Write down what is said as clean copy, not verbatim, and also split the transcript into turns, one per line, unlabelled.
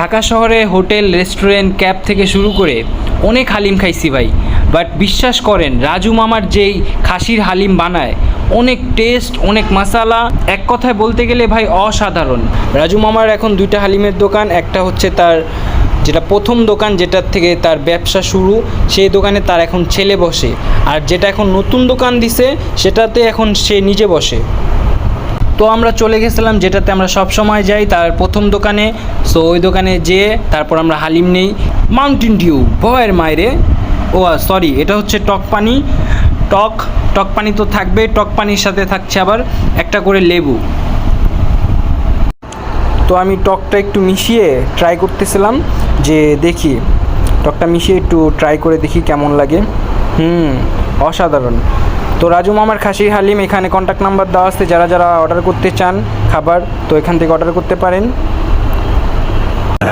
ঢাকা শহরে hotel, restaurant, cab থেকে শুরু করে অনেক হালিম খাইছি ভাই। বাট বিশ্বাস করেন, রাজু মামার যেই খাসির হালিম বানায়, অনেক টেস্ট, অনেক মশালা, এক কথায় বলতে গেলে ভাই অসাধারণ। রাজু মামার এখন দুইটা হালিমের দোকান, একটা হচ্ছে তার যেটা প্রথম দোকান, যেটার থেকে তার ব্যবসা শুরু, সেই দোকানে তার এখন ছেলে বসে। আর যেটা এখন নতুন দোকান দিছে, সেটাতে এখন সে নিজে বসে। তো আমরা চলে গেছিলাম যেটাতে আমরা সব সময় যাই, তার প্রথম দোকানে। সো ওই দোকানে যেয়ে তারপর আমরা হালিম নেই। মাউন্টেন ডিউ ভয়ের মায়েরে, ও সরি, এটা হচ্ছে টক পানি। টক পানি তো থাকবে, টক পানির সাথে থাকছে আবার একটা করে লেবু। তো আমি টকটা একটু মিশিয়ে ট্রাই করতেছিলাম, যে দেখি টকটা মিশিয়ে একটু ট্রাই করে দেখি কেমন লাগে। অসাধারণ। তো রাজু মামার খাসির হালিম, এখানে কন্ট্যাক্ট নাম্বার দেওয়া আছে, যারা যারা অর্ডার করতে চান খাবার, তো এখান থেকে অর্ডার করতে পারেন।